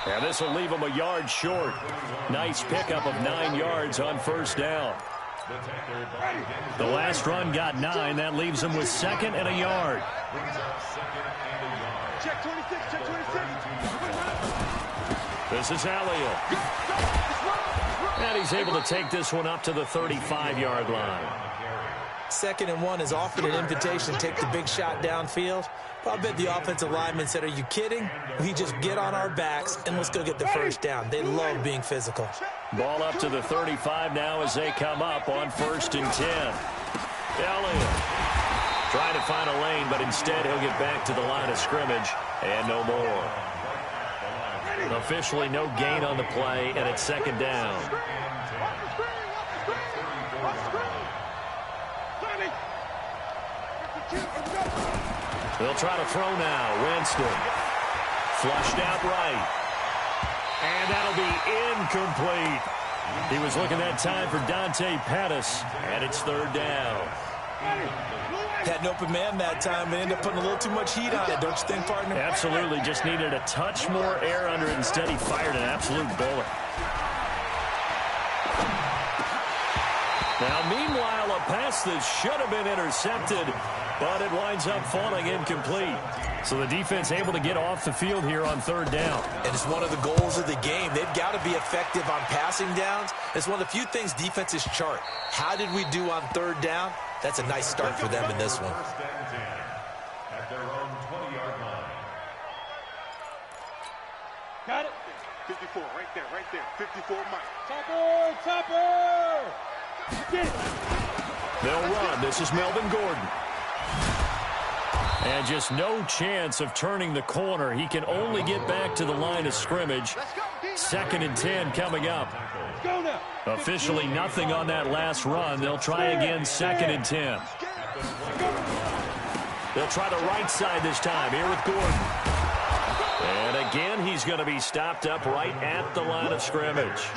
And this will leave him a yard short. Nice pickup of 9 yards on first down. The last run got 9. That leaves him with 2nd and a yard. Check 26, check 26. This is Elliott. And he's able to take this one up to the 35-yard line. 2nd and 1 is often an invitation to take the big shot downfield. But I bet the offensive lineman said, are you kidding? We just get on our backs and let's go get the first down. They love being physical. Ball up to the 35 now as they come up on 1st and 10. Elliott trying to find a lane, but instead he'll get back to the line of scrimmage and no more. Officially no gain on the play, and it's 2nd down. They'll try to throw now. Winston. Flushed out right. And that'll be incomplete. He was looking that time for Dante Pettis, and it's 3rd down. Had an open man that time and ended up putting a little too much heat on it, don't you think, partner? Absolutely. Just needed a touch more air under it. Instead, he fired an absolute bullet. Now, meanwhile, a pass that should have been intercepted, but it winds up falling incomplete. So the defense able to get off the field here on 3rd down. And it's one of the goals of the game. They've got to be effective on passing downs. It's one of the few things defenses chart. How did we do on 3rd down? That's a nice start for them in this one. At their own 20-yard line. Got it. 54, right there, right there. 54, Mike. Topper, Topper! Get it. They'll run. This is Melvin Gordon. And just no chance of turning the corner. He can only get back to the line of scrimmage. 2nd and 10 coming up. Officially nothing on that last run. They'll try again 2nd and 10. They'll try the right side this time here with Gordon. And again, he's going to be stopped up right at the line of scrimmage.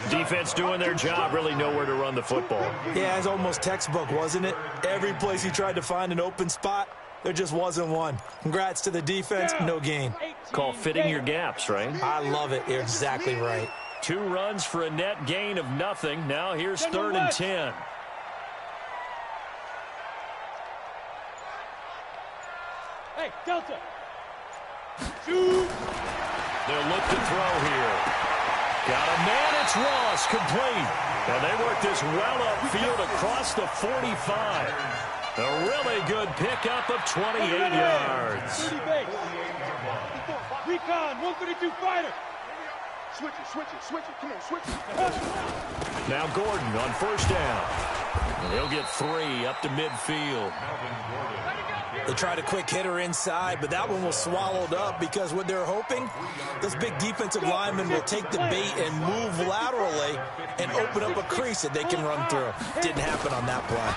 Defense doing their job, really nowhere to run the football. Yeah, it's almost textbook, wasn't it? Every place he tried to find an open spot, there just wasn't one. Congrats to the defense, no gain. Call fitting your gaps, right? I love it. You're exactly right. 2 runs for a net gain of nothing. Now here's 3rd and 10. Hey, Delta. Shoot. They'll look to throw here. Got a man, it's Ross, complete. And they work this well upfield across the 45. A really good pickup of 28 yards. 30 base. Recon, 132 fighter. Switch it. Come on, switch it. Now Gordon on 1st down. And he'll get 3 up to midfield. They tried a quick hitter inside, but that one was swallowed up because what they're hoping, this big defensive lineman will take the bait and move laterally and open up a crease that they can run through. Didn't happen on that play.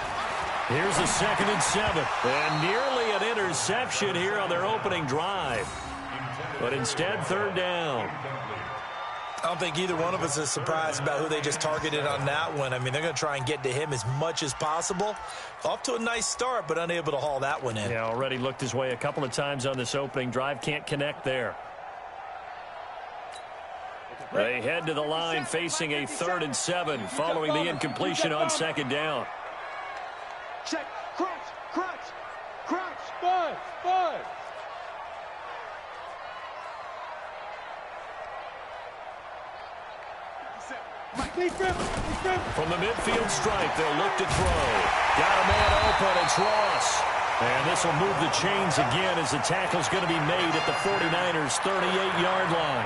Here's a 2nd and 7. And nearly an interception here on their opening drive. But instead, 3rd down. I don't think either one of us is surprised about who they just targeted on that one. I mean, they're going to try and get to him as much as possible. Off to a nice start, but unable to haul that one in. Yeah, already looked his way a couple of times on this opening drive. Can't connect there. They head to the line facing a 3rd and 7 following the incompletion on 2nd down. Check. Crunch. 5. From the midfield stripe, they'll look to throw. Got a man open, it's Ross. And this will move the chains again as the tackle's going to be made at the 49ers' 38-yard line.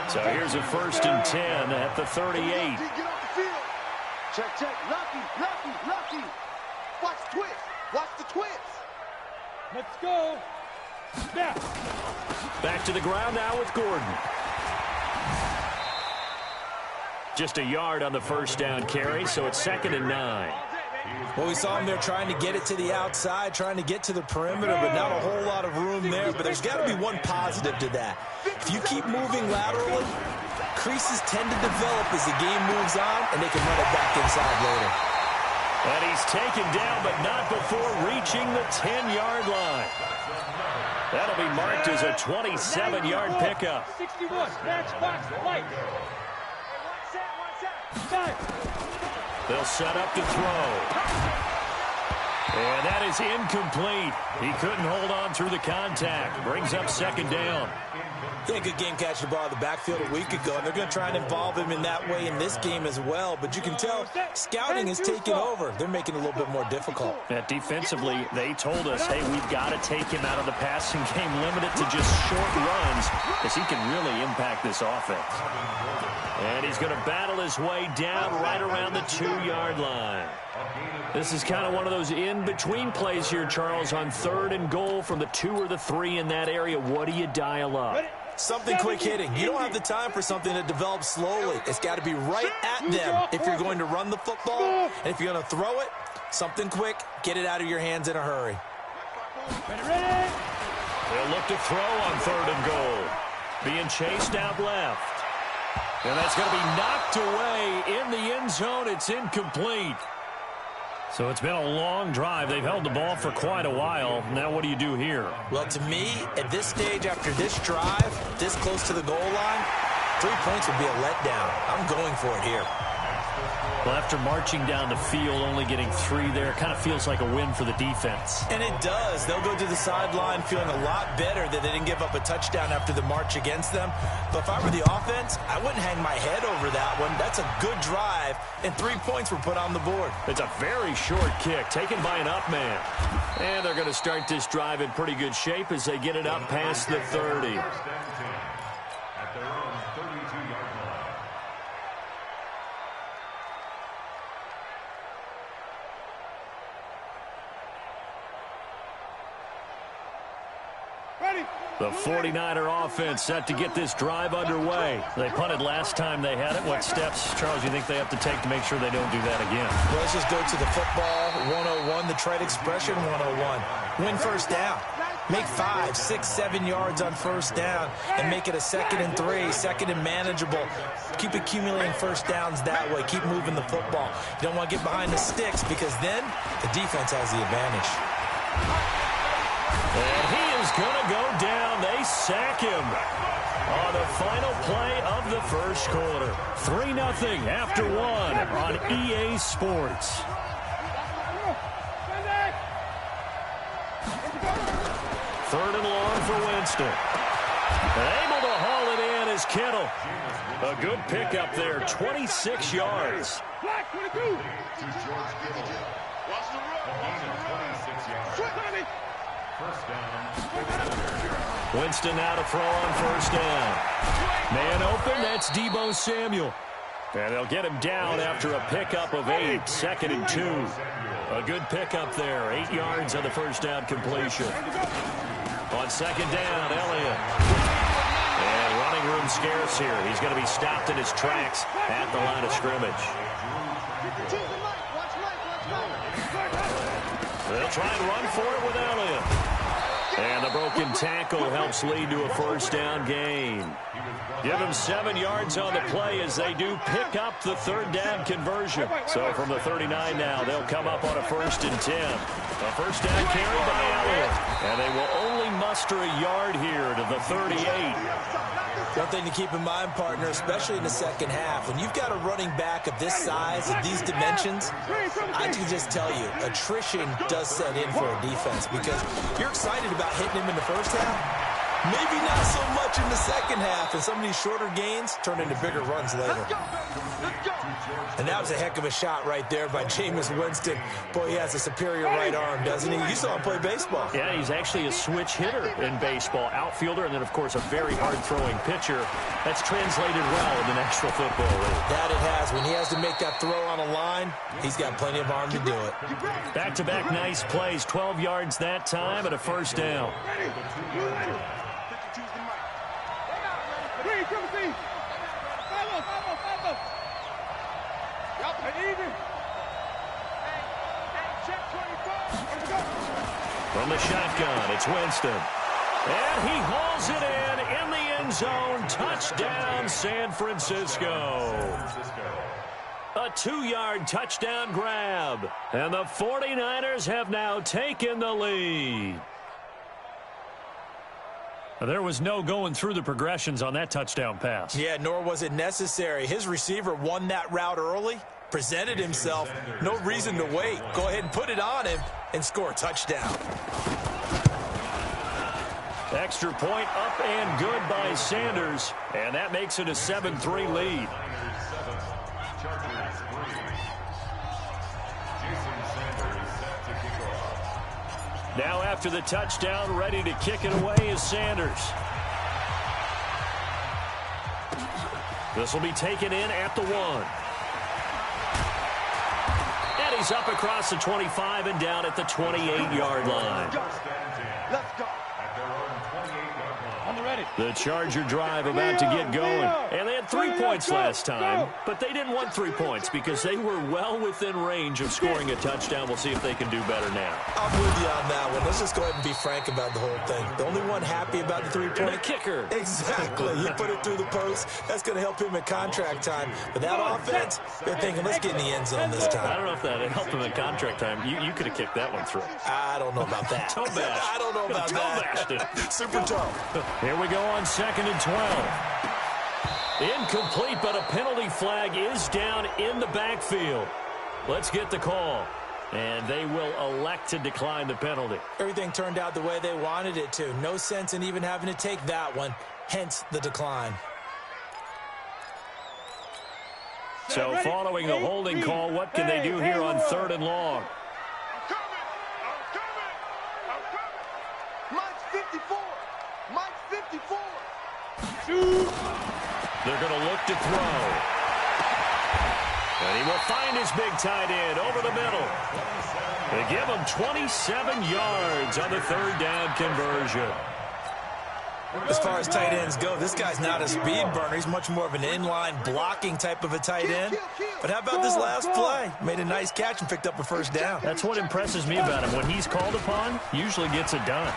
So here's a 1st and 10 at the 38. Get off the field. Check. Lucky. Watch the twist. Let's go. Snap. Back to the ground now with Gordon. Just a yard on the 1st down carry, so it's 2nd and 9. Well, we saw him there trying to get it to the outside, trying to get to the perimeter, but not a whole lot of room there. But there's got to be one positive to that. If you keep moving laterally, creases tend to develop as the game moves on, and they can run it back inside later. And he's taken down, but not before reaching the 10-yard line. That'll be marked as a 27-yard pickup. 61, match box, light. They'll set up to throw. And that is incomplete. He couldn't hold on through the contact. Brings up second down. Yeah, good game catching the ball in the backfield a week ago, and they're going to try and involve him in that way in this game as well. But you can tell scouting is taking over. They're making it a little bit more difficult. Defensively, they told us, hey, we've got to take him out of the passing game, limit it to just short runs, because he can really impact this offense. And he's going to battle his way down right around the 2-yard line. This is kind of one of those in-between plays here, Charles, on 3rd and goal from the 2 or the 3 in that area. What do you dial up? Something quick hitting. You don't have the time for something that develops slowly. It's got to be right at them if you're going to run the football. And if you're going to throw it, something quick, get it out of your hands in a hurry. They'll look to throw on 3rd and goal. Being chased out left. And that's going to be knocked away in the end zone. It's incomplete. So it's been a long drive. They've held the ball for quite a while. Now what do you do here? Well, to me, at this stage, after this drive, this close to the goal line, 3 points would be a letdown. I'm going for it here. Well, after marching down the field, only getting 3 there, it kind of feels like a win for the defense. And it does. They'll go to the sideline feeling a lot better that they didn't give up a touchdown after the march against them. But if I were the offense, I wouldn't hang my head over that one. That's a good drive, and 3 points were put on the board. It's a very short kick taken by an up man. And they're going to start this drive in pretty good shape as they get it up past the 30. The 49er offense set to get this drive underway. They punted last time they had it. What steps, Charles, do you think they have to take to make sure they don't do that again? Well, let's just go to the football 101, the trade expression 101. Win first down. Make 5, 6, 7 yards on first down and make it a 2nd and 3, 2nd and manageable. Keep accumulating first downs that way. Keep moving the football. You don't want to get behind the sticks because then the defense has the advantage. And he is going to go down. They sack him on the final play of the first quarter. 3-0 after 1 on EA Sports. Third and long for Winston. Able to haul it in is Kittle. A good pickup there, 26 yards. Winston now to throw on first down. Man open, that's Deebo Samuel. And they'll get him down after a pickup of 8, 2nd and 2. A good pickup there, 8 yards on the first down completion. On second down, Elliott. And running room scarce here. He's going to be stopped in his tracks at the line of scrimmage. They'll try and run for it with Elliott. And the broken tackle helps lead to a first down gain. Give him 7 yards on the play as they do pick up the 3rd down conversion. So from the 39 now, they'll come up on a 1st and 10. A first down carry by Elliott. And they will only muster a yard here to the 38. One thing to keep in mind, partner, especially in the second half, when you've got a running back of this size, of these dimensions, I can just tell you, attrition does set in for a defense because you're excited about hitting him in the first half. Maybe not so much in the second half, and some of these shorter gains turn into bigger runs later. And that was a heck of a shot right there by Jameis Winston. Boy, he has a superior right arm, doesn't he? You saw him play baseball. Yeah, he's actually a switch hitter in baseball. Outfielder, and then, of course, a very hard-throwing pitcher. That's translated well in the National Football League. That it has. When he has to make that throw on a line, he's got plenty of arm to do it. Back-to-back nice plays. 12 yards that time and a first down. From the shotgun, it's Winston. And he hauls it in the end zone. Touchdown, San Francisco. A 2-yard touchdown grab. And the 49ers have now taken the lead. There was no going through the progressions on that touchdown pass. Yeah, nor was it necessary. His receiver won that route early, presented himself. No reason to wait. Go ahead and put it on him and score a touchdown. Extra point up and good by Sanders, and that makes it a 7-3 lead. Now after the touchdown, ready to kick it away is Sanders. This will be taken in at the 1. And he's up across the 25 and down at the 28-yard line. Let's go. On the ready. The Charger drive about to get going. And they had 3 points last time, but they didn't want 3 points because they were well within range of scoring a touchdown. We'll see if they can do better now. I'm with you on that one. Let's just go ahead and be frank about the whole thing. The only one happy about the 3-point. The kicker. Exactly. You put it through the post. That's going to help him at contract time. But that offense, they're thinking, let's get in the end zone this time. I don't know if that helped him at contract time. You could have kicked that one through. I don't know about that. Toe bash. I don't know about that. Toe bashed it. Super toe. Here we go on 2nd and 12. Incomplete, but a penalty flag is down in the backfield. Let's get the call. And they will elect to decline the penalty. Everything turned out the way they wanted it to. No sense in even having to take that one, hence the decline. So following the holding call, what can they do here on 3rd and long? Mike's 54. Mike's 54. They're going to look to throw. And he will find his big tight end over the middle. They give him 27 yards on the 3rd down conversion. As far as tight ends go, this guy's not a speed burner. He's much more of an inline blocking type of a tight end. But how about this last play? Made a nice catch and picked up a first down. That's what impresses me about him. When he's called upon, usually gets it done.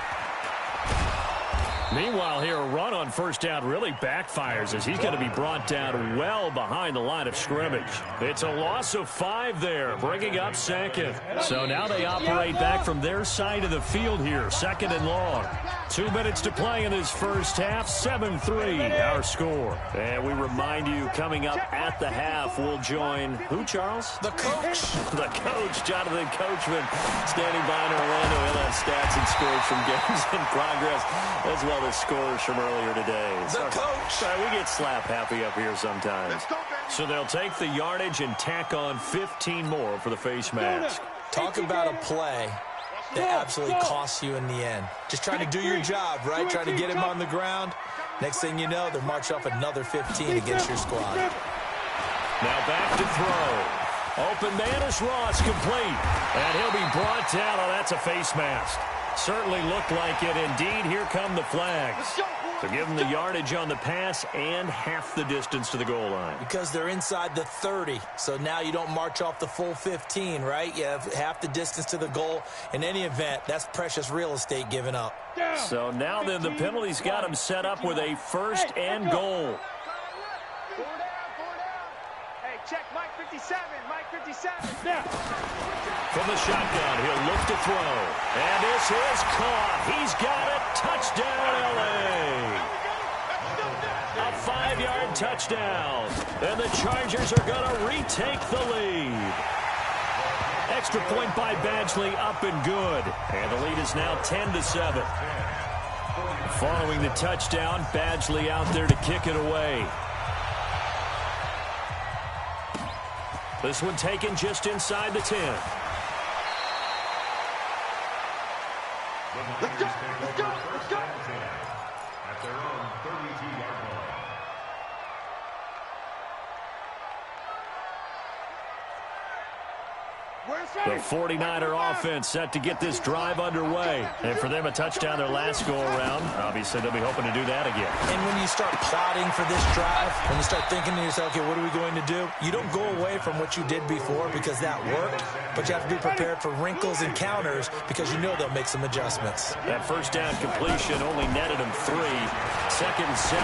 Meanwhile, here, a run on 1st down really backfires as he's going to be brought down well behind the line of scrimmage. It's a loss of 5 there, bringing up 2nd. So now they operate back from their side of the field here, 2nd and long. 2 minutes to play in this first half, 7-3 our score. And we remind you, coming up at the half, we'll join who, Charles? The coach. The coach, Jonathan Coachman, standing by in Orlando. He'll have stats and scores from games in progress, as well as scores from earlier today. The coach. We get slap happy up here sometimes. Let's go, baby. So they'll take the yardage and tack on 15 more for the face mask. Talk about a play that absolutely costs you in the end. Just trying to do your job, right? Trying to get him on the ground. Next thing you know, they're march off another 15 against your squad. Now back to throw. Open man is Ross, complete. And he'll be brought down. Oh, that's a face mask. Certainly looked like it. Indeed, here come the flags. So give them the yardage on the pass and half the distance to the goal line. Because they're inside the 30, so now you don't march off the full 15, right? You have half the distance to the goal. In any event, that's precious real estate given up. So now then the penalty's got them set up with a 1st and goal. Hey, check Mike 57. Mike 57. Now. From the shotgun, he'll look to throw. And this is caught. He's got it. Touchdown, L.A. A 5-yard touchdown. And the Chargers are going to retake the lead. Extra point by Badgley, up and good. And the lead is now 10-7. Following the touchdown, Badgley out there to kick it away. This one taken just inside the 10. Let's go. Let's go. Let's go. At their own 32-yard line. The 49er offense set to get this drive underway. And for them, a touchdown their last go-around. Obviously, they'll be hoping to do that again. And when you start plotting for this drive, when you start thinking to yourself, okay, what are we going to do? You don't go away from what you did before because that worked, but you have to be prepared for wrinkles and counters because you know they'll make some adjustments. That 1st down completion only netted him 3. 2nd and 7.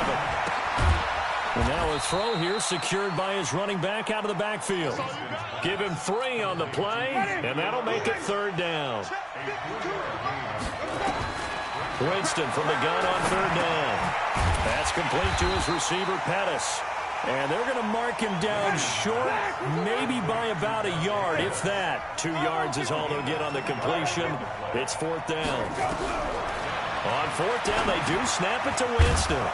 And now a throw here secured by his running back out of the backfield. Give him 3 on the play, and that'll make it 3rd down. Winston from the gun on third down. That's complete to his receiver, Pettis. And they're going to mark him down short, maybe by about a yard, if that. 2 yards is all they'll get on the completion. It's fourth down. On fourth down, they do snap it to Winston.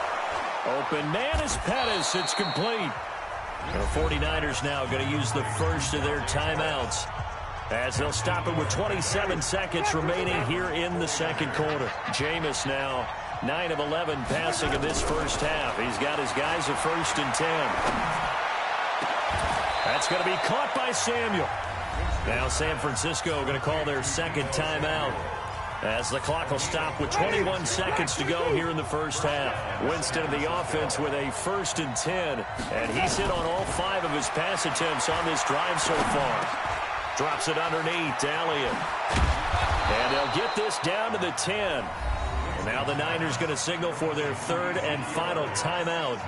Open man is Pettis. It's complete. The 49ers now going to use the first of their timeouts as they'll stop it with 27 seconds remaining here in the second quarter. Jameis now 9 of 11 passing in this first half. He's got his guys at 1st and 10. That's going to be caught by Samuel. Now San Francisco going to call their second timeout as the clock will stop with 21 seconds to go here in the first half. Winston of the offense with a 1st and 10, and he's hit on all 5 of his pass attempts on this drive so far. Drops it underneath to Elliott. And they'll get this down to the 10. And now the Niners going to signal for their third and final timeout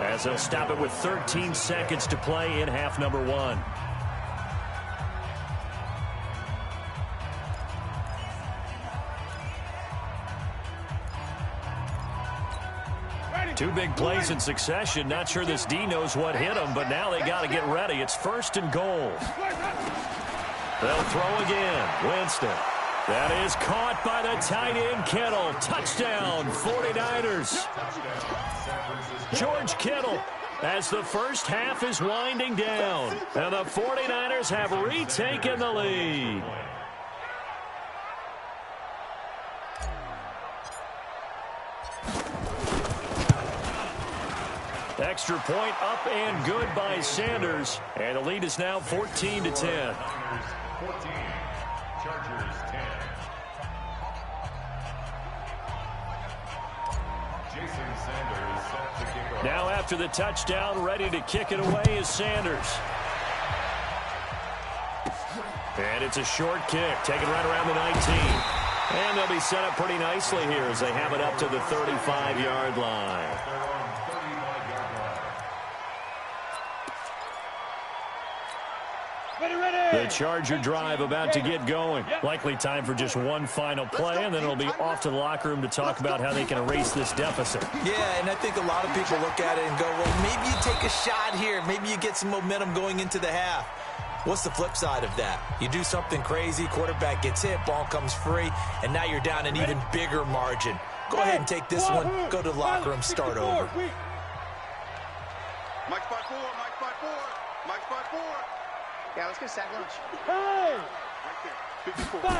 as they'll stop it with 13 seconds to play in half number 1. Two big plays in succession. Not sure this D knows what hit him, but now they got to get ready. It's 1st and goal. They'll throw again. Winston. That is caught by the tight end, Kittle. Touchdown, 49ers. George Kittle as the first half is winding down. And the 49ers have retaken the lead. Extra point up and good by Sanders. And the lead is now 14 to 10. 14, Chargers 10. Jason Sanders set to kick off. Now after the touchdown, ready to kick it away is Sanders. And it's a short kick, taken right around the 19. And they'll be set up pretty nicely here as they have it up to the 35-yard line. The Charger drive about to get going. Likely time for just one final play, and then it'll be off to the locker room to talk about how they can erase this deficit. Yeah, and I think a lot of people look at it and go, well, maybe you take a shot here. Maybe you get some momentum going into the half. What's the flip side of that? You do something crazy, quarterback gets hit, ball comes free, and now you're down an even bigger margin. Go ahead and take this one, go to the locker room, start over. Mike 5-4, Mike 5-4, Mike 5-4. Yeah, let's get a sack lunch. Hey! Right there, 54.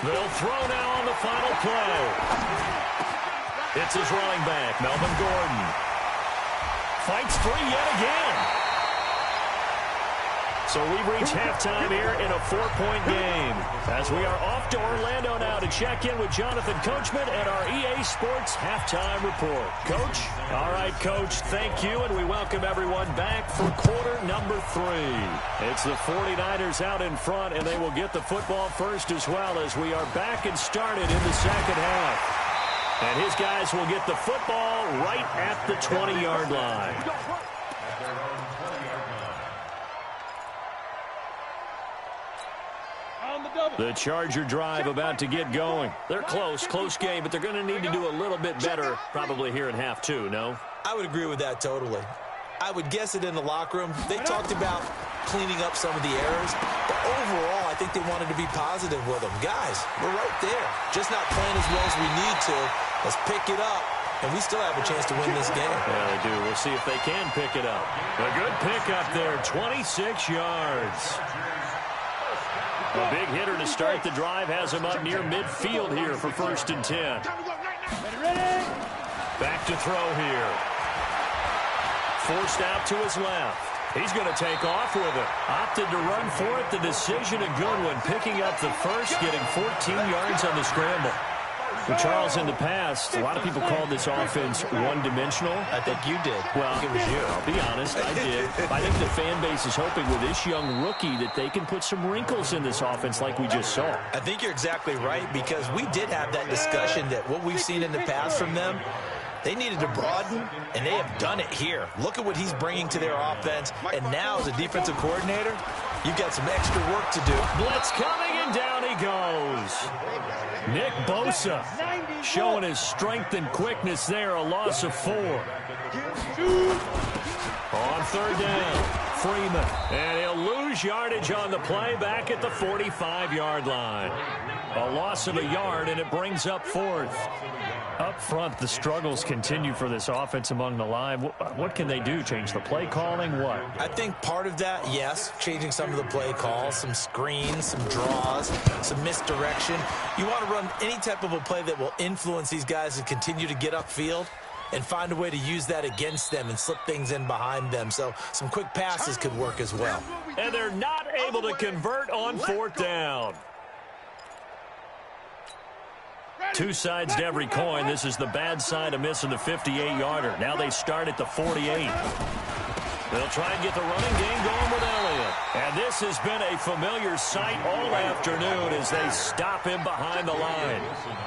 They'll throw now on the final play. It's his running back, Melvin Gordon. Fights free yet again. So we've reached halftime here in a 4-point game as we are off to Orlando now to check in with Jonathan Coachman and our EA Sports Halftime Report. Coach? All right, Coach, thank you, and we welcome everyone back for quarter number 3. It's the 49ers out in front, and they will get the football first as well as we are back and started in the second half. And his guys will get the football right at the 20-yard line. The Charger drive about to get going. They're close game, but they're going to need to do a little bit better probably here in half 2, no? I would agree with that totally. I would guess it in the locker room. They talked about cleaning up some of the errors, but overall, I think they wanted to be positive with them. Guys, we're right there. Just not playing as well as we need to. Let's pick it up, and we still have a chance to win this game. Yeah, they do. We'll see if they can pick it up. A good pickup there, 26 yards. A big hitter to start the drive has him up near midfield here for 1st and 10. Back to throw here. Forced out to his left. He's going to take off with it. Opted to run for it. The decision a good one. Picking up the first, getting 14 yards on the scramble. Well, Charles, in the past, a lot of people called this offense one-dimensional. I think you did. Well, I think it was you. I'll be honest, I did. I think the fan base is hoping with this young rookie that they can put some wrinkles in this offense like we just saw. I think you're exactly right, because we did have that discussion that what we've seen in the past from them, they needed to broaden, and they have done it here. Look at what he's bringing to their offense, and now as a defensive coordinator, you've got some extra work to do. Blitz coming in. and down he goes. Nick Bosa showing his strength and quickness there, a loss of 4. On third down, Freeman. And he'll lose yardage on the play back at the 45-yard line. A loss of a yard, and it brings up 4th. Up front, the struggles continue for this offense among the line. What can they do? Change the play calling? What? I think part of that, yes, changing some of the play calls, some screens, some draws, some misdirection. You want to run any type of a play that will influence these guys to continue to get upfield and find a way to use that against them and slip things in behind them. So some quick passes could work as well. And they're not able to convert on 4th down. Two sides to every coin. This is the bad side of missing the 58-yarder. Now they start at the 48. They'll try and get the running game going with Elliott. And this has been a familiar sight all afternoon as they stop him behind the line.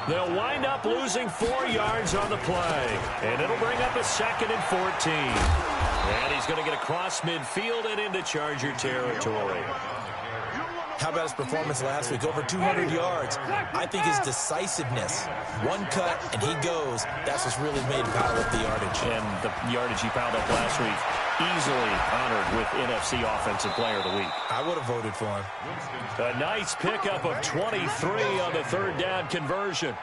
They'll wind up losing 4 yards on the play. And it'll bring up a 2nd and 14. And he's going to get across midfield and into Charger territory. How about his performance last week? Over 200 yards. I think his decisiveness, one cut, and he goes. That's what's really made him pile up the yardage. And the yardage he piled up last week, easily honored with NFC Offensive Player of the Week. I would have voted for him. A nice pickup of 23 on the 3rd down conversion.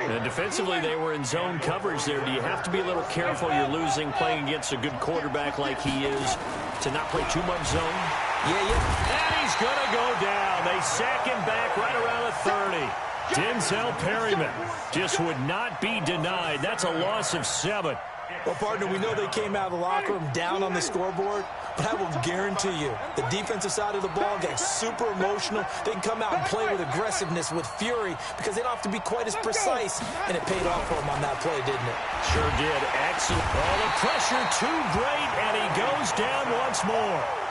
And defensively, they were in zone coverage there. Do you have to be a little careful? You're losing playing against a good quarterback like he is to not play too much zone? Yeah. And he's going to go down. They sack him back right around the 30. Denzel Perryman just would not be denied. That's a loss of 7. Well, partner, we know they came out of the locker room down on the scoreboard, but I will guarantee you the defensive side of the ball got super emotional. They can come out and play with aggressiveness, with fury, because they don't have to be quite as precise, and it paid off for them on that play, didn't it? Sure did. Excellent. Oh, the pressure too great, and he goes down once more.